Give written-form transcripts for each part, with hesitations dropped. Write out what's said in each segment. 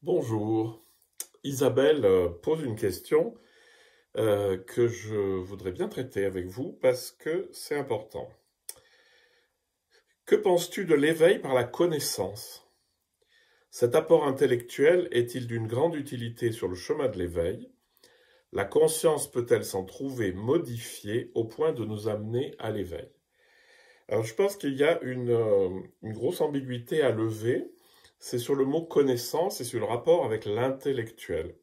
Bonjour, Isabelle pose une question que je voudrais bien traiter avec vous parce que c'est important. Que penses-tu de l'éveil par la connaissance? Cet apport intellectuel est-il d'une grande utilité sur le chemin de l'éveil? La conscience peut-elle s'en trouver modifiée au point de nous amener à l'éveil? Alors je pense qu'il y a une grosse ambiguïté à lever, c'est sur le mot connaissance et sur le rapport avec l'intellectuel.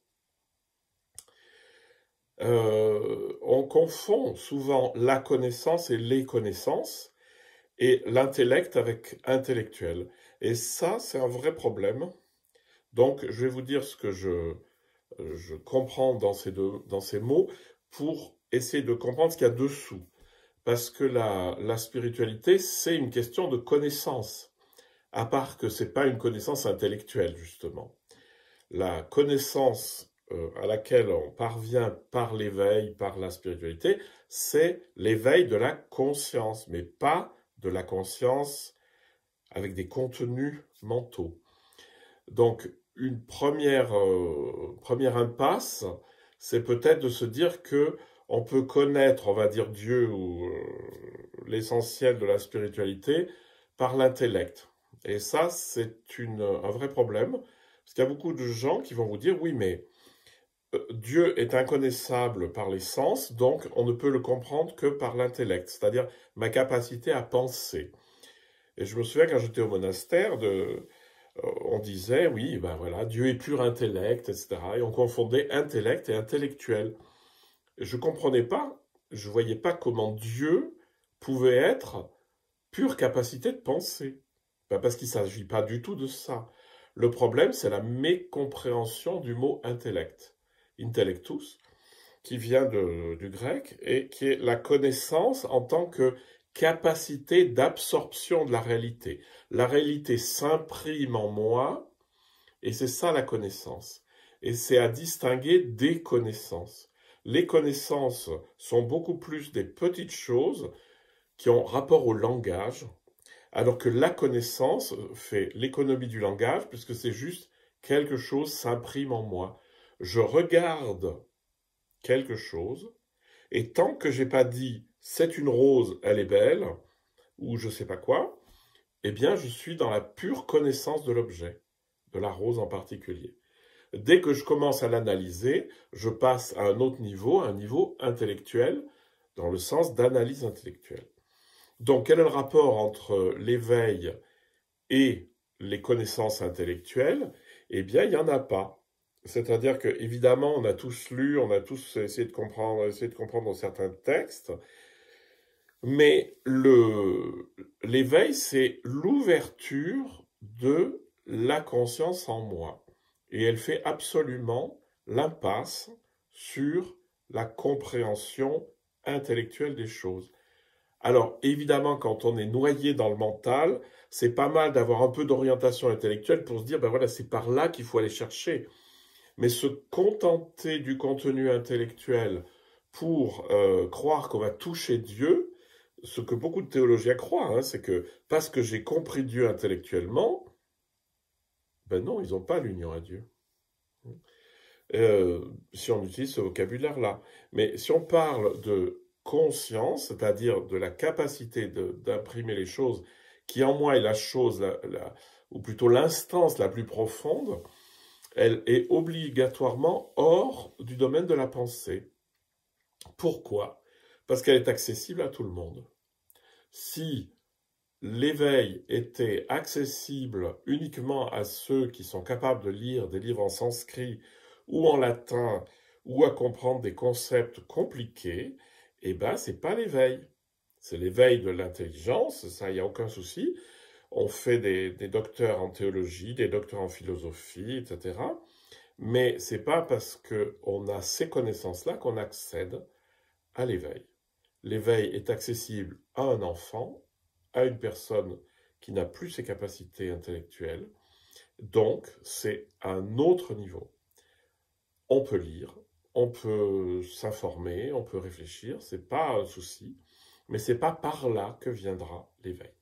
On confond souvent la connaissance et les connaissances et l'intellect avec intellectuel. Et ça, c'est un vrai problème. Donc, je vais vous dire ce que je comprends dans ces mots pour essayer de comprendre ce qu'il y a dessous. Parce que la spiritualité, c'est une question de connaissance, à part que c'est pas une connaissance intellectuelle, justement. La connaissance à laquelle on parvient par l'éveil, par la spiritualité, c'est l'éveil de la conscience, mais pas de la conscience avec des contenus mentaux. Donc, une première impasse, c'est peut-être de se dire que on peut connaître, on va dire Dieu ou l'essentiel de la spiritualité par l'intellect. Et ça, c'est un vrai problème, parce qu'il y a beaucoup de gens qui vont vous dire, oui, mais Dieu est inconnaissable par les sens, donc on ne peut le comprendre que par l'intellect, c'est-à-dire ma capacité à penser. Et je me souviens quand j'étais au monastère, on disait, oui, ben voilà, Dieu est pur intellect, etc. Et on confondait intellect et intellectuel. Je ne comprenais pas, je ne voyais pas comment Dieu pouvait être pure capacité de penser. Ben parce qu'il ne s'agit pas du tout de ça. Le problème, c'est la mécompréhension du mot intellect. Intellectus, qui vient du grec et qui est la connaissance en tant que capacité d'absorption de la réalité. La réalité s'imprime en moi et c'est ça la connaissance. Et c'est à distinguer des connaissances. Les connaissances sont beaucoup plus des petites choses qui ont rapport au langage, alors que la connaissance fait l'économie du langage, puisque c'est juste quelque chose s'imprime en moi. Je regarde quelque chose, et tant que j'ai pas dit c'est une rose, elle est belle, ou je sais pas quoi, eh bien je suis dans la pure connaissance de l'objet, de la rose en particulier. Dès que je commence à l'analyser, je passe à un niveau intellectuel, dans le sens d'analyse intellectuelle. Donc quel est le rapport entre l'éveil et les connaissances intellectuelles? Eh bien, il n'y en a pas. C'est-à-dire que, évidemment, on a tous lu, on a tous essayé de comprendre certains textes, mais l'éveil, c'est l'ouverture de la conscience en moi. Et elle fait absolument l'impasse sur la compréhension intellectuelle des choses. Alors, évidemment, quand on est noyé dans le mental, c'est pas mal d'avoir un peu d'orientation intellectuelle pour se dire, ben voilà, c'est par là qu'il faut aller chercher. Mais se contenter du contenu intellectuel pour croire qu'on va toucher Dieu, ce que beaucoup de théologiens croient, hein, c'est que parce que j'ai compris Dieu intellectuellement, ben non, ils n'ont pas l'union à Dieu. Si on utilise ce vocabulaire-là. Mais si on parle de conscience, c'est-à-dire de la capacité d'imprimer les choses, qui en moi est la chose, ou plutôt l'instance la plus profonde, elle est obligatoirement hors du domaine de la pensée. Pourquoi? Parce qu'elle est accessible à tout le monde. Si l'éveil était accessible uniquement à ceux qui sont capables de lire des livres en sanskrit ou en latin ou à comprendre des concepts compliqués, eh ben c'est pas l'éveil. C'est l'éveil de l'intelligence, ça, il n'y a aucun souci. On fait des docteurs en théologie, des docteurs en philosophie, etc. Mais c'est pas parce qu'on a ces connaissances-là qu'on accède à l'éveil. L'éveil est accessible à un enfant, à une personne qui n'a plus ses capacités intellectuelles. Donc, c'est un autre niveau. On peut lire, on peut s'informer, on peut réfléchir, c'est pas un souci, mais c'est pas par là que viendra l'éveil.